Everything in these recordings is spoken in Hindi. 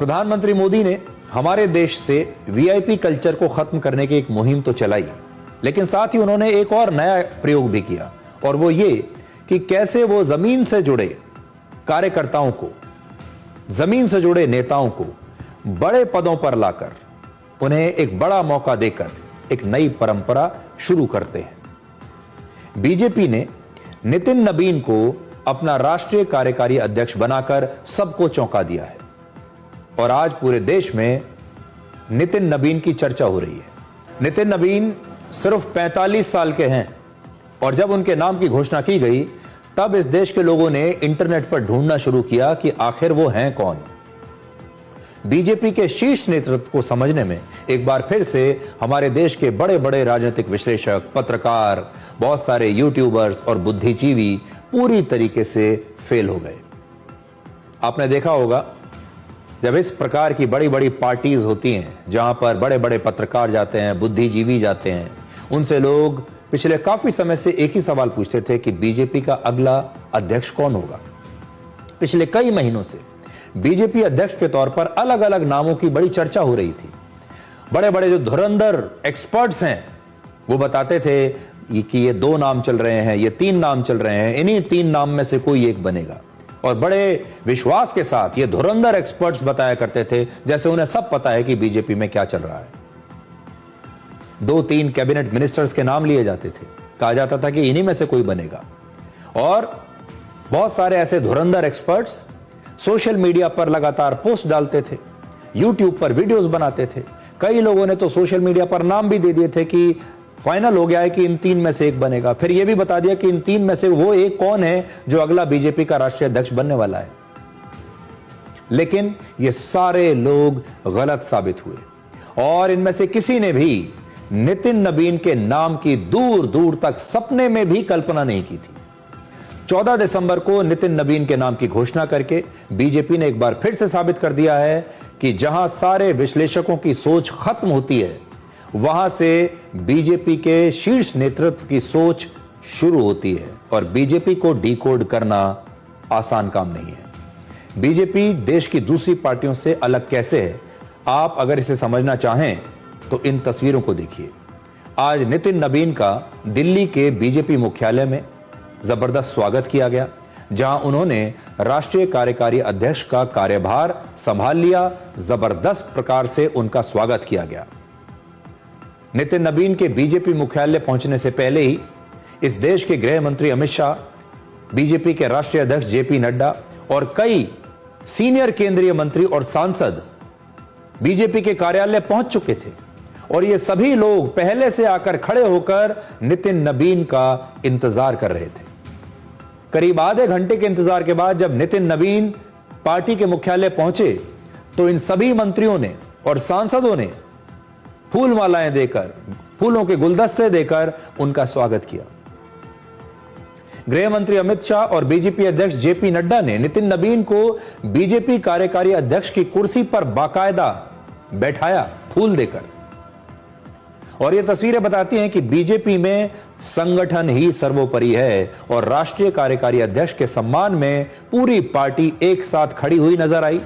प्रधानमंत्री मोदी ने हमारे देश से वीआईपी कल्चर को खत्म करने की एक मुहिम तो चलाई, लेकिन साथ ही उन्होंने एक और नया प्रयोग भी किया, और वो ये कि कैसे वो जमीन से जुड़े कार्यकर्ताओं को, जमीन से जुड़े नेताओं को बड़े पदों पर लाकर उन्हें एक बड़ा मौका देकर एक नई परंपरा शुरू करते हैं। बीजेपी ने नितिन नबीन को अपना राष्ट्रीय कार्यकारी अध्यक्ष बनाकर सबको चौंका दिया है, और आज पूरे देश में नितिन नबीन की चर्चा हो रही है। नितिन नबीन सिर्फ 45 साल के हैं, और जब उनके नाम की घोषणा की गई तब इस देश के लोगों ने इंटरनेट पर ढूंढना शुरू किया कि आखिर वो हैं कौन। बीजेपी के शीर्ष नेतृत्व को समझने में एक बार फिर से हमारे देश के बड़े बड़े राजनीतिक विश्लेषक, पत्रकार, बहुत सारे यूट्यूबर्स और बुद्धिजीवी पूरी तरीके से फेल हो गए। आपने देखा होगा, जब इस प्रकार की बड़ी बड़ी पार्टीज होती हैं जहां पर बड़े बड़े पत्रकार जाते हैं, बुद्धिजीवी जाते हैं, उनसे लोग पिछले काफी समय से एक ही सवाल पूछते थे कि बीजेपी का अगला अध्यक्ष कौन होगा। पिछले कई महीनों से बीजेपी अध्यक्ष के तौर पर अलग अलग नामों की बड़ी चर्चा हो रही थी। बड़े बड़े जो धुरंधर एक्सपर्ट्स हैं वो बताते थे कि ये 2 नाम चल रहे हैं, ये 3 नाम चल रहे हैं, इन्हीं 3 नाम में से कोई एक बनेगा। और बड़े विश्वास के साथ ये धुरंधर एक्सपर्ट्स बताया करते थे जैसे उन्हें सब पता है कि बीजेपी में क्या चल रहा है। 2-3 कैबिनेट मिनिस्टर्स के नाम लिए जाते थे, कहा जाता था कि इन्हीं में से कोई बनेगा। और बहुत सारे ऐसे धुरंधर एक्सपर्ट्स सोशल मीडिया पर लगातार पोस्ट डालते थे, यूट्यूब पर वीडियोस बनाते थे। कई लोगों ने तो सोशल मीडिया पर नाम भी दे दिए थे कि फाइनल हो गया है कि इन 3 में से एक बनेगा। फिर यह भी बता दिया कि इन 3 में से वो एक कौन है जो अगला बीजेपी का राष्ट्रीय अध्यक्ष बनने वाला है। लेकिन ये सारे लोग गलत साबित हुए, और इनमें से किसी ने भी नितिन नबीन के नाम की दूर दूर तक सपने में भी कल्पना नहीं की थी। 14 दिसंबर को नितिन नबीन के नाम की घोषणा करके बीजेपी ने एक बार फिर से साबित कर दिया है कि जहां सारे विश्लेषकों की सोच खत्म होती है, वहां से बीजेपी के शीर्ष नेतृत्व की सोच शुरू होती है। और बीजेपी को डिकोड करना आसान काम नहीं है। बीजेपी देश की दूसरी पार्टियों से अलग कैसे है, आप अगर इसे समझना चाहें तो इन तस्वीरों को देखिए। आज नितिन नबीन का दिल्ली के बीजेपी मुख्यालय में जबरदस्त स्वागत किया गया, जहां उन्होंने राष्ट्रीय कार्यकारी अध्यक्ष का कार्यभार संभाल लिया। जबरदस्त प्रकार से उनका स्वागत किया गया। नितिन नबीन के बीजेपी मुख्यालय पहुंचने से पहले ही इस देश के गृह मंत्री अमित शाह, बीजेपी के राष्ट्रीय अध्यक्ष जेपी नड्डा और कई सीनियर केंद्रीय मंत्री और सांसद बीजेपी के कार्यालय पहुंच चुके थे, और ये सभी लोग पहले से आकर खड़े होकर नितिन नबीन का इंतजार कर रहे थे। करीब आधे घंटे के इंतजार के बाद जब नितिन नबीन पार्टी के मुख्यालय पहुंचे तो इन सभी मंत्रियों ने और सांसदों ने फूल मालाएं देकर, फूलों के गुलदस्ते देकर उनका स्वागत किया। गृह मंत्री अमित शाह और बीजेपी अध्यक्ष जेपी नड्डा ने नितिन नबीन को बीजेपी कार्यकारी अध्यक्ष की कुर्सी पर बाकायदा बैठाया फूल देकर। और ये तस्वीरें बताती हैं कि बीजेपी में संगठन ही सर्वोपरि है, और राष्ट्रीय कार्यकारी अध्यक्ष के सम्मान में पूरी पार्टी एक साथ खड़ी हुई नजर आई।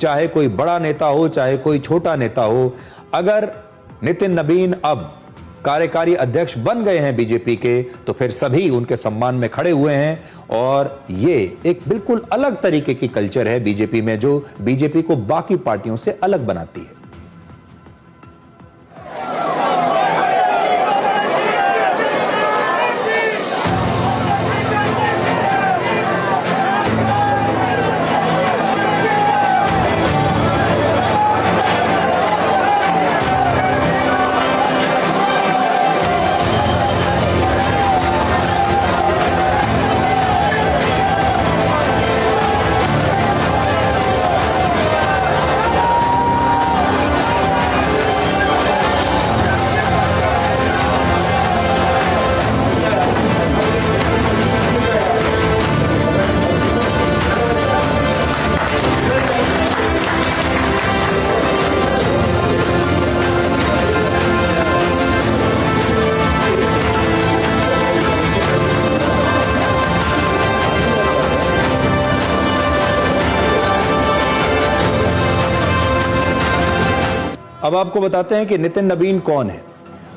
चाहे कोई बड़ा नेता हो, चाहे कोई छोटा नेता हो, अगर नितिन नबीन अब कार्यकारी अध्यक्ष बन गए हैं बीजेपी के, तो फिर सभी उनके सम्मान में खड़े हुए हैं। और ये एक बिल्कुल अलग तरीके की कल्चर है बीजेपी में, जो बीजेपी को बाकी पार्टियों से अलग बनाती है। अब आपको बताते हैं कि नितिन नबीन कौन है।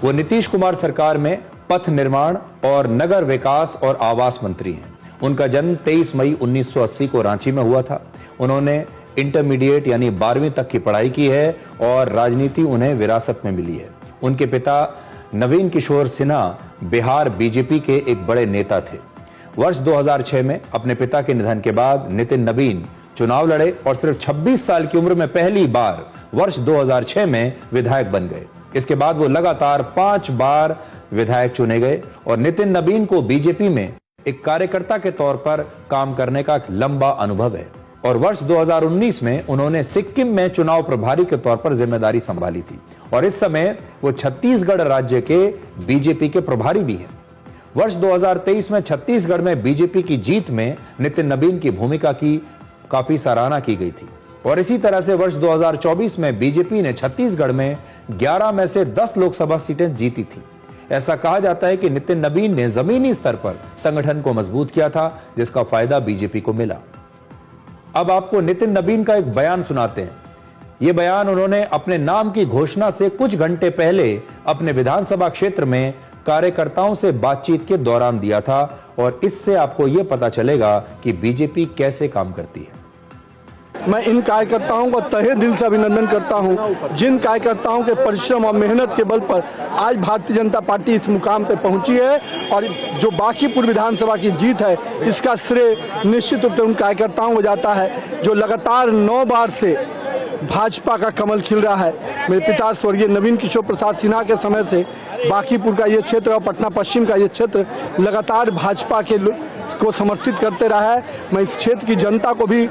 वो नीतीश कुमार सरकार में पथ निर्माण और नगर विकास और आवास मंत्री हैं। उनका जन्म 23 मई 1980 को रांची में हुआ था। उन्होंने इंटरमीडिएट यानी 12वीं तक की पढ़ाई की है और राजनीति उन्हें विरासत में मिली है। उनके पिता नवीन किशोर सिन्हा बिहार बीजेपी के एक बड़े नेता थे। वर्ष 2006 में अपने पिता के निधन के बाद नितिन नबीन चुनाव लड़े और सिर्फ 26 साल की उम्र में पहली बार वर्ष 2006 में विधायक बन गए। इसके बाद वो लगातार 5 बार विधायक चुने गए और नितिन नबीन को बीजेपी में एक कार्यकर्ता के तौर पर काम करने का एक लंबा अनुभव है और वर्ष 2019 में उन्होंने सिक्किम में चुनाव प्रभारी के तौर पर जिम्मेदारी संभाली थी और इस समय वो छत्तीसगढ़ राज्य के बीजेपी के प्रभारी भी हैं। वर्ष 2023 में छत्तीसगढ़ में बीजेपी की जीत में नितिन नबीन की भूमिका की काफी सराहना की गई थी और इसी तरह से वर्ष 2024 में बीजेपी ने छत्तीसगढ़ में 11 में से 10 लोकसभा सीटें जीती थी। ऐसा कहा जाता है कि नितिन नबीन ने जमीनी स्तर पर संगठन को मजबूत किया था, जिसका फायदा बीजेपी को मिला। अब आपको नितिन नबीन का एक बयान सुनाते हैं। यह बयान उन्होंने अपने नाम की घोषणा से कुछ घंटे पहले अपने विधानसभा क्षेत्र में कार्यकर्ताओं से बातचीत के दौरान दिया था और इससे आपको यह पता चलेगा कि बीजेपी कैसे काम करती है। मैं इन कार्यकर्ताओं को तहे दिल से अभिनंदन करता हूं, जिन कार्यकर्ताओं के परिश्रम और मेहनत के बल पर आज भारतीय जनता पार्टी इस मुकाम पे पहुंची है और जो बांकीपुर विधानसभा की जीत है इसका श्रेय निश्चित रूप से उन कार्यकर्ताओं को जाता है जो लगातार 9 बार से भाजपा का कमल खिल रहा है। मेरे पिता स्वर्गीय नवीन किशोर प्रसाद सिन्हा के समय से बांकीपुर का ये क्षेत्र और पटना पश्चिम का ये क्षेत्र लगातार भाजपा के को समर्थित करते रहा है। मैं इस क्षेत्र की जनता को भी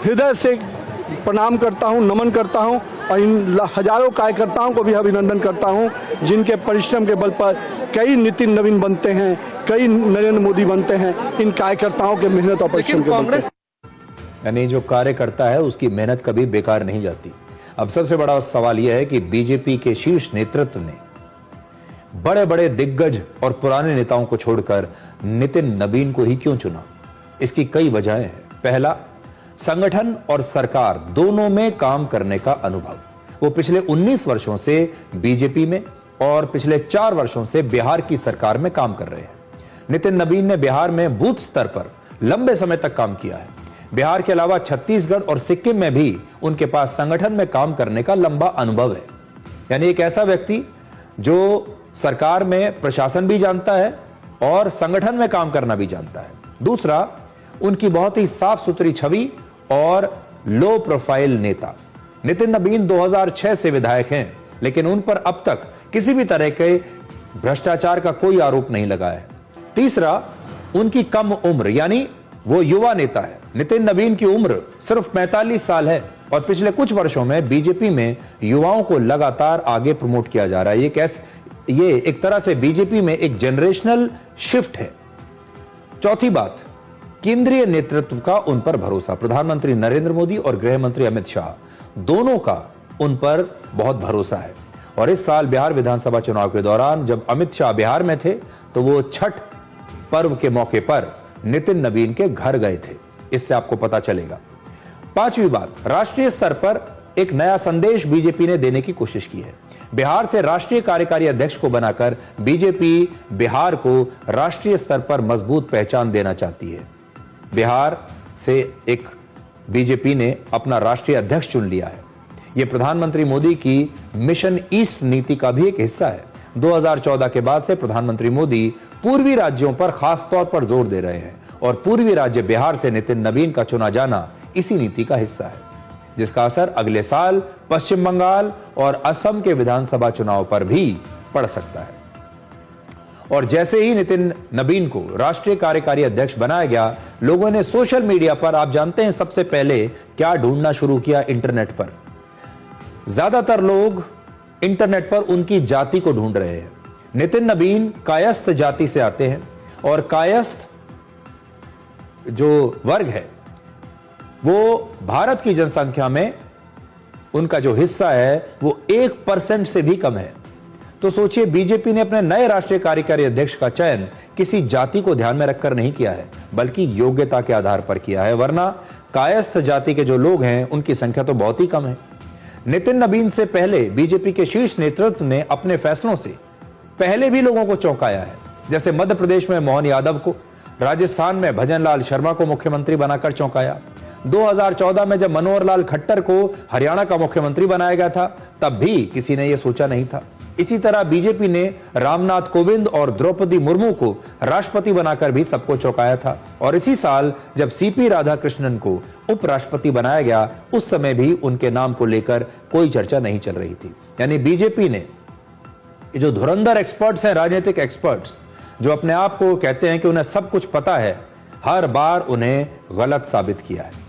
हृदय से प्रणाम करता हूं, नमन करता हूं और इन हजारों कार्यकर्ताओं को भी अभिनंदन करता हूं जिनके परिश्रम के बल पर कई नितिन नवीन बनते हैं, कई नरेंद्र मोदी बनते हैं। इन कार्यकर्ताओं के मेहनत और परिश्रम के बल पर यानी जो कार्यकर्ता है उसकी मेहनत कभी बेकार नहीं जाती। अब सबसे बड़ा सवाल यह है कि बीजेपी के शीर्ष नेतृत्व ने बड़े बड़े दिग्गज और पुराने नेताओं को छोड़कर नितिन नबीन को ही क्यों चुना। इसकी कई वजहें हैं। पहला, संगठन और सरकार दोनों में काम करने का अनुभव। वो पिछले 19 वर्षों से बीजेपी में और पिछले 4 वर्षों से बिहार की सरकार में काम कर रहे हैं। नितिन नबीन ने बिहार में बूथ स्तर पर लंबे समय तक काम किया है। बिहार के अलावा छत्तीसगढ़ और सिक्किम में भी उनके पास संगठन में काम करने का लंबा अनुभव है। यानी एक ऐसा व्यक्ति जो सरकार में प्रशासन भी जानता है और संगठन में काम करना भी जानता है। दूसरा, उनकी बहुत ही साफ सुथरी छवि और लो प्रोफाइल नेता। नितिन नबीन 2006 से विधायक हैं, लेकिन उन पर अब तक किसी भी तरह के भ्रष्टाचार का कोई आरोप नहीं लगा है। तीसरा, उनकी कम उम्र, यानी वो युवा नेता है। नितिन नबीन की उम्र सिर्फ 45 साल है और पिछले कुछ वर्षों में बीजेपी में युवाओं को लगातार आगे प्रमोट किया जा रहा है। ये एक तरह से बीजेपी में एक जनरेशनल शिफ्ट है। चौथी बात, केंद्रीय नेतृत्व का उन पर भरोसा। प्रधानमंत्री नरेंद्र मोदी और गृह मंत्री अमित शाह दोनों का उन पर बहुत भरोसा है और इस साल बिहार विधानसभा चुनाव के दौरान जब अमित शाह बिहार में थे तो वो छठ पर्व के मौके पर नितिन नबीन के घर गए थे। इससे आपको पता चलेगा। पांचवी बात, राष्ट्रीय स्तर पर एक नया संदेश बीजेपी ने देने की कोशिश की है। बिहार से राष्ट्रीय कार्यकारी अध्यक्ष को बनाकर बीजेपी बिहार को राष्ट्रीय स्तर पर मजबूत पहचान देना चाहती है। बिहार से एक बीजेपी ने अपना राष्ट्रीय अध्यक्ष चुन लिया है। यह प्रधानमंत्री मोदी की मिशन ईस्ट नीति का भी एक हिस्सा है। 2014 के बाद से प्रधानमंत्री मोदी पूर्वी राज्यों पर खास तौर पर जोर दे रहे हैं और पूर्वी राज्य बिहार से नितिन नबीन का चुना जाना इसी नीति का हिस्सा है, जिसका असर अगले साल पश्चिम बंगाल और असम के विधानसभा चुनाव पर भी पड़ सकता है। और जैसे ही नितिन नबीन को राष्ट्रीय कार्यकारी अध्यक्ष बनाया गया, लोगों ने सोशल मीडिया पर, आप जानते हैं सबसे पहले क्या ढूंढना शुरू किया इंटरनेट पर। ज्यादातर लोग इंटरनेट पर उनकी जाति को ढूंढ रहे हैं। नितिन नबीन कायस्थ जाति से आते हैं और कायस्थ जो वर्ग है वो भारत की जनसंख्या में उनका जो हिस्सा है वो 1% से भी कम है। तो सोचिए, बीजेपी ने अपने नए राष्ट्रीय कार्यकारी अध्यक्ष का चयन किसी जाति को ध्यान में रखकर नहीं किया है, बल्कि योग्यता के आधार पर किया है। वरना कायस्थ जाति के जो लोग हैं उनकी संख्या तो बहुत ही कम है। नितिन नवीन से पहले बीजेपी के शीर्ष नेतृत्व ने अपने फैसलों से पहले भी लोगों को चौंकाया है। जैसे मध्य प्रदेश में मोहन यादव को, राजस्थान में भजन लाल शर्मा को मुख्यमंत्री बनाकर चौंकाया। 2014 में जब मनोहर लाल खट्टर को हरियाणा का मुख्यमंत्री बनाया गया था, तब भी किसी ने यह सोचा नहीं था। इसी तरह बीजेपी ने रामनाथ कोविंद और द्रौपदी मुर्मू को राष्ट्रपति बनाकर भी सबको चौंकाया था। और इसी साल जब सीपी राधाकृष्णन को उपराष्ट्रपति बनाया गया, उस समय भी उनके नाम को लेकर कोई चर्चा नहीं चल रही थी। यानी बीजेपी ने, जो धुरंधर एक्सपर्ट्स हैं, राजनीतिक एक्सपर्ट्स, जो अपने आप को कहते हैं कि उन्हें सब कुछ पता है, हर बार उन्हें गलत साबित किया है।